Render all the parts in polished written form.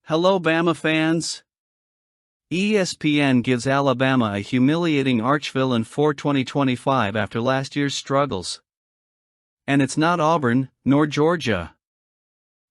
Hello Bama fans! ESPN gives Alabama a humiliating Archvillain for 2025 after last year's struggles. And it's not Auburn, nor Georgia.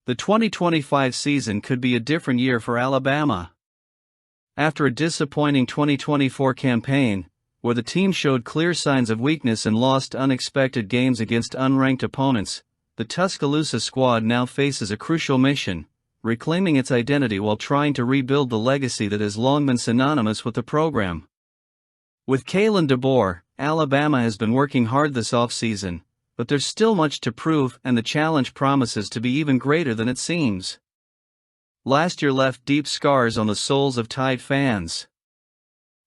The 2025 season could be a different year for Alabama. After a disappointing 2024 campaign, where the team showed clear signs of weakness and lost unexpected games against unranked opponents, the Tuscaloosa squad now faces a crucial mission: reclaiming its identity while trying to rebuild the legacy that has long been synonymous with the program. With Kalen DeBoer, Alabama has been working hard this offseason, but there's still much to prove, and the challenge promises to be even greater than it seems. Last year left deep scars on the souls of Tide fans.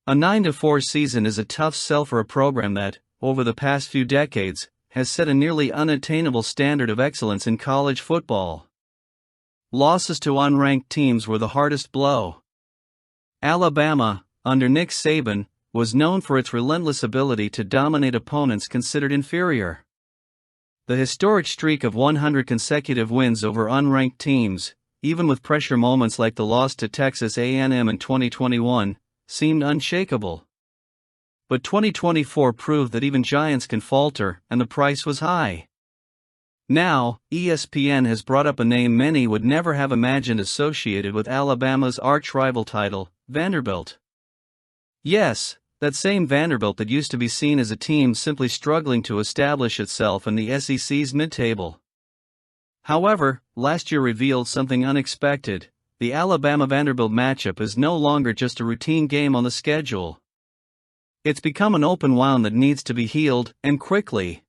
A 9-4 season is a tough sell for a program that, over the past few decades, has set a nearly unattainable standard of excellence in college football. Losses to unranked teams were the hardest blow. Alabama, under Nick Saban, was known for its relentless ability to dominate opponents considered inferior. The historic streak of 100 consecutive wins over unranked teams, even with pressure moments like the loss to Texas A&M in 2021, seemed unshakable. But 2024 proved that even giants can falter, and the price was high. Now, ESPN has brought up a name many would never have imagined associated with Alabama's arch-rival title, Vanderbilt. Yes, that same Vanderbilt that used to be seen as a team simply struggling to establish itself in the SEC's mid-table. However, last year revealed something unexpected: the Alabama-Vanderbilt matchup is no longer just a routine game on the schedule. It's become an open wound that needs to be healed, and quickly.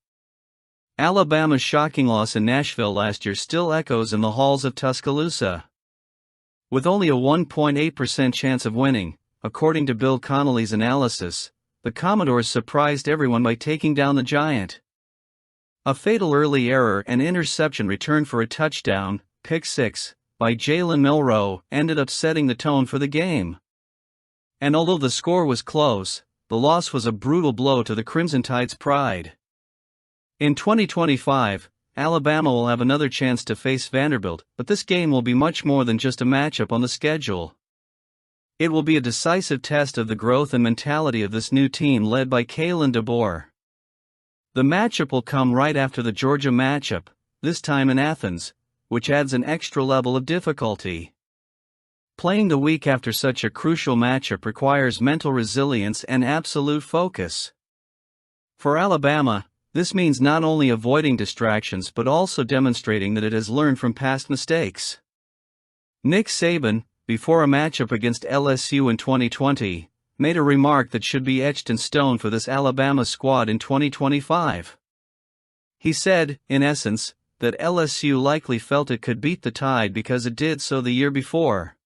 Alabama's shocking loss in Nashville last year still echoes in the halls of Tuscaloosa. With only a 1.8% chance of winning, according to Bill Connolly's analysis, the Commodores surprised everyone by taking down the Giant. A fatal early error and interception return for a touchdown, pick six, by Jalen Milroe, ended up setting the tone for the game. And although the score was close, the loss was a brutal blow to the Crimson Tide's pride. In 2025, Alabama will have another chance to face Vanderbilt, but this game will be much more than just a matchup on the schedule. It will be a decisive test of the growth and mentality of this new team led by Kalen DeBoer. The matchup will come right after the Georgia matchup, this time in Athens, which adds an extra level of difficulty. Playing the week after such a crucial matchup requires mental resilience and absolute focus. For Alabama, this means not only avoiding distractions but also demonstrating that it has learned from past mistakes. Nick Saban, before a matchup against LSU in 2020, made a remark that should be etched in stone for this Alabama squad in 2025. He said, in essence, that LSU likely felt it could beat the Tide because it did so the year before.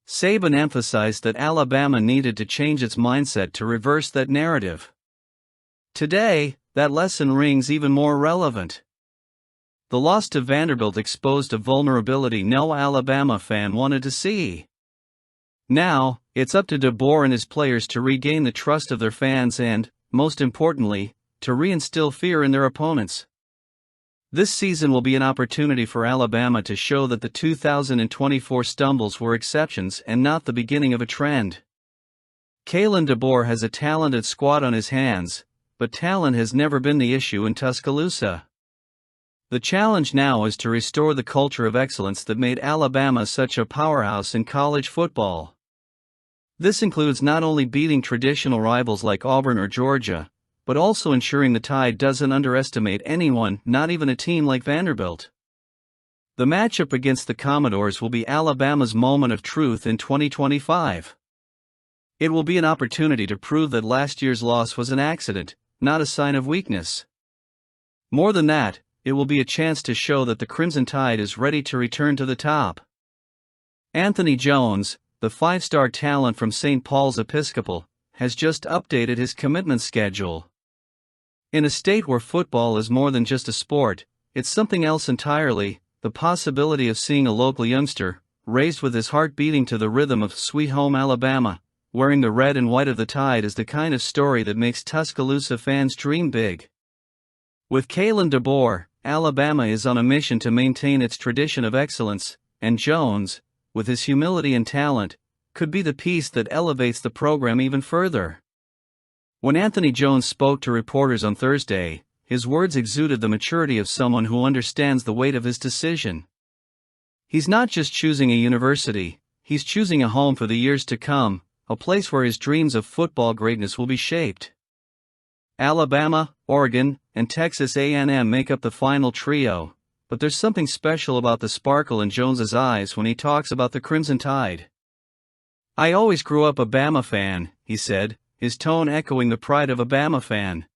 Saban emphasized that Alabama needed to change its mindset to reverse that narrative. Today, that lesson rings even more relevant. The loss to Vanderbilt exposed a vulnerability no Alabama fan wanted to see. Now, it's up to DeBoer and his players to regain the trust of their fans and, most importantly, to reinstill fear in their opponents. This season will be an opportunity for Alabama to show that the 2024 stumbles were exceptions and not the beginning of a trend. Kalen DeBoer has a talented squad on his hands, but talent has never been the issue in Tuscaloosa. The challenge now is to restore the culture of excellence that made Alabama such a powerhouse in college football. This includes not only beating traditional rivals like Auburn or Georgia, but also ensuring the Tide doesn't underestimate anyone, not even a team like Vanderbilt. The matchup against the Commodores will be Alabama's moment of truth in 2025. It will be an opportunity to prove that last year's loss was an accident, not a sign of weakness. More than that, it will be a chance to show that the Crimson Tide is ready to return to the top. Anthony Jones, the five-star talent from St. Paul's Episcopal, has just updated his commitment schedule. In a state where football is more than just a sport, it's something else entirely: the possibility of seeing a local youngster, raised with his heart beating to the rhythm of Sweet Home Alabama, wearing the red and white of the Tide, is the kind of story that makes Tuscaloosa fans dream big. With Kalen DeBoer, Alabama is on a mission to maintain its tradition of excellence, and Jones, with his humility and talent, could be the piece that elevates the program even further. When Anthony Jones spoke to reporters on Thursday, his words exuded the maturity of someone who understands the weight of his decision. He's not just choosing a university, he's choosing a home for the years to come, a place where his dreams of football greatness will be shaped. Alabama, Oregon, and Texas A&M make up the final trio, but there's something special about the sparkle in Jones's eyes when he talks about the Crimson Tide. "I always grew up a Bama fan," he said, his tone echoing the pride of a Bama fan.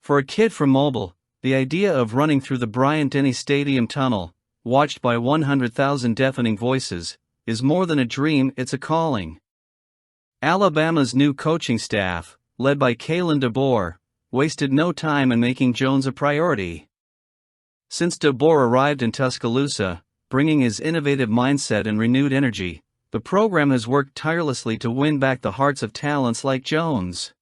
For a kid from Mobile, the idea of running through the Bryant-Denny Stadium tunnel, watched by 100,000 deafening voices, is more than a dream, it's a calling. Alabama's new coaching staff, led by Kalen DeBoer, wasted no time in making Jones a priority. Since DeBoer arrived in Tuscaloosa, bringing his innovative mindset and renewed energy, the program has worked tirelessly to win back the hearts of talents like Jones.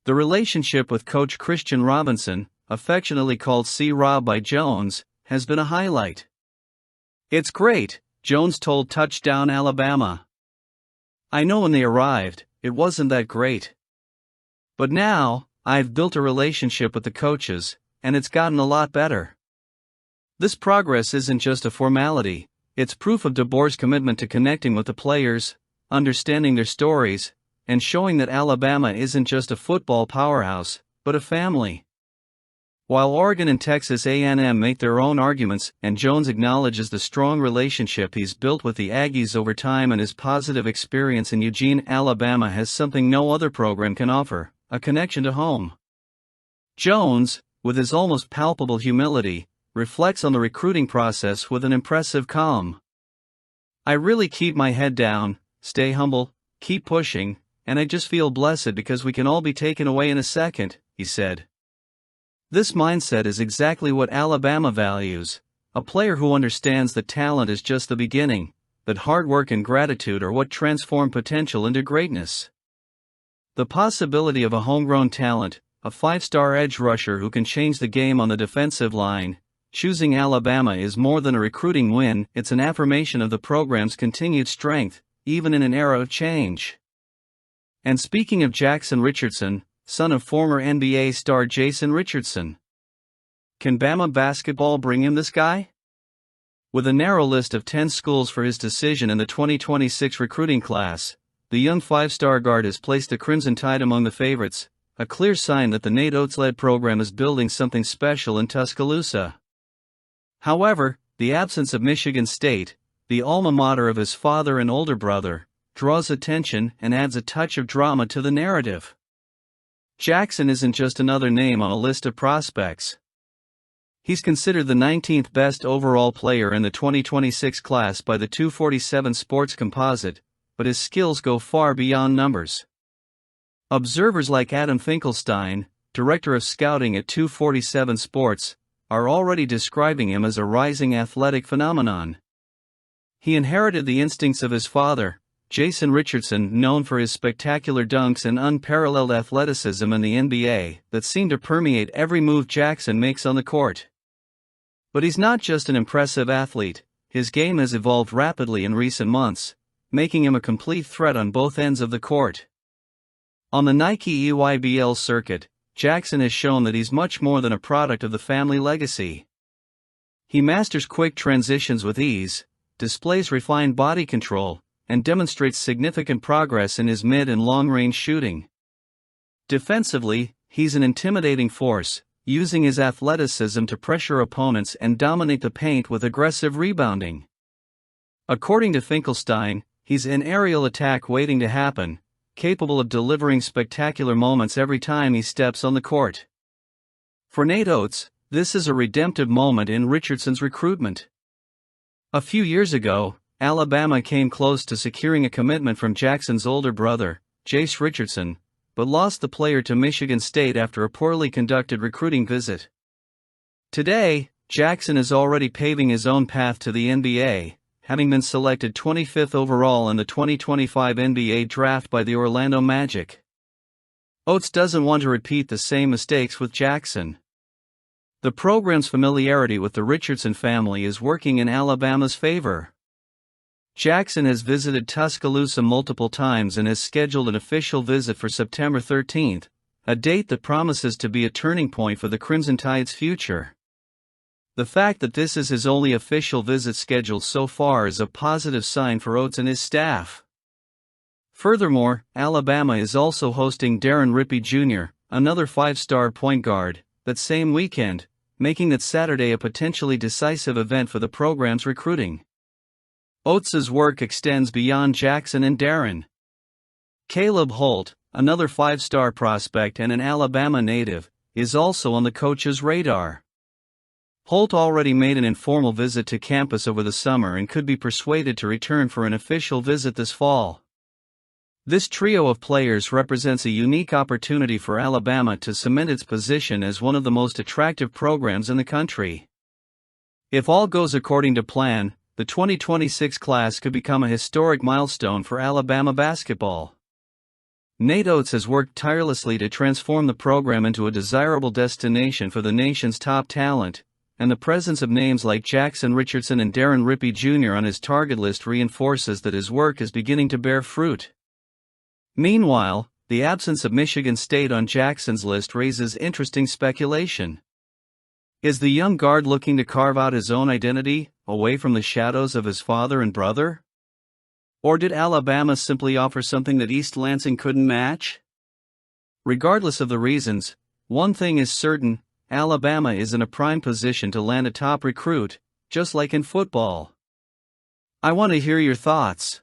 The relationship with Coach Christian Robinson, affectionately called C-Rob by Jones, has been a highlight. "It's great," Jones told Touchdown Alabama. "I know when they arrived, it wasn't that great. But now, I've built a relationship with the coaches, and it's gotten a lot better." This progress isn't just a formality, it's proof of DeBoer's commitment to connecting with the players, understanding their stories, and showing that Alabama isn't just a football powerhouse, but a family. While Oregon and Texas A&M make their own arguments, and Jones acknowledges the strong relationship he's built with the Aggies over time and his positive experience in Eugene, Alabama has something no other program can offer: a connection to home. Jones, with his almost palpable humility, reflects on the recruiting process with an impressive calm. "I really keep my head down, stay humble, keep pushing, and I just feel blessed because we can all be taken away in a second," he said. This mindset is exactly what Alabama values: a player who understands that talent is just the beginning, that hard work and gratitude are what transform potential into greatness. The possibility of a homegrown talent, a five-star edge rusher who can change the game on the defensive line, choosing Alabama is more than a recruiting win, it's an affirmation of the program's continued strength, even in an era of change. And speaking of Jackson Richardson, son of former NBA star Jason Richardson, can Bama basketball bring him this guy? With a narrow list of 10 schools for his decision in the 2026 recruiting class, the young five-star guard has placed the Crimson Tide among the favorites, a clear sign that the Nate Oates-led program is building something special in Tuscaloosa. However, the absence of Michigan State, the alma mater of his father and older brother, draws attention and adds a touch of drama to the narrative. Jackson isn't just another name on a list of prospects. He's considered the 19th best overall player in the 2026 class by the 247 Sports Composite, but his skills go far beyond numbers. Observers like Adam Finkelstein, director of scouting at 247 Sports, are already describing him as a rising athletic phenomenon. He inherited the instincts of his father, Jason Richardson, known for his spectacular dunks and unparalleled athleticism in the NBA that seem to permeate every move Jackson makes on the court. But he's not just an impressive athlete, his game has evolved rapidly in recent months, making him a complete threat on both ends of the court. On the Nike EYBL circuit, Jackson has shown that he's much more than a product of the family legacy. He masters quick transitions with ease, displays refined body control, and demonstrates significant progress in his mid- and long-range shooting. Defensively, he's an intimidating force, using his athleticism to pressure opponents and dominate the paint with aggressive rebounding. According to Finkelstein, he's an aerial attack waiting to happen, capable of delivering spectacular moments every time he steps on the court. For Nate Oates, this is a redemptive moment in Richardson's recruitment. A few years ago, Alabama came close to securing a commitment from Jackson's older brother, Jace Richardson, but lost the player to Michigan State after a poorly conducted recruiting visit. Today, Jackson is already paving his own path to the NBA, having been selected 25th overall in the 2025 NBA draft by the Orlando Magic. Oates doesn't want to repeat the same mistakes with Jackson. The program's familiarity with the Richardson family is working in Alabama's favor. Jackson has visited Tuscaloosa multiple times and has scheduled an official visit for September 13, a date that promises to be a turning point for the Crimson Tide's future. The fact that this is his only official visit scheduled so far is a positive sign for Oates and his staff. Furthermore, Alabama is also hosting Darren Rippey Jr., another five-star point guard, that same weekend, making that Saturday a potentially decisive event for the program's recruiting. Oates' work extends beyond Jackson and Darren. Caleb Holt, another five-star prospect and an Alabama native, is also on the coach's radar. Holt already made an informal visit to campus over the summer and could be persuaded to return for an official visit this fall. This trio of players represents a unique opportunity for Alabama to cement its position as one of the most attractive programs in the country. If all goes according to plan, the 2026 class could become a historic milestone for Alabama basketball. Nate Oates has worked tirelessly to transform the program into a desirable destination for the nation's top talent, and the presence of names like Jackson Richardson and Darren Rippey Jr. on his target list reinforces that his work is beginning to bear fruit. Meanwhile, the absence of Michigan State on Jackson's list raises interesting speculation. Is the young guard looking to carve out his own identity, away from the shadows of his father and brother? Or did Alabama simply offer something that East Lansing couldn't match? Regardless of the reasons, one thing is certain: Alabama is in a prime position to land a top recruit, just like in football. I want to hear your thoughts.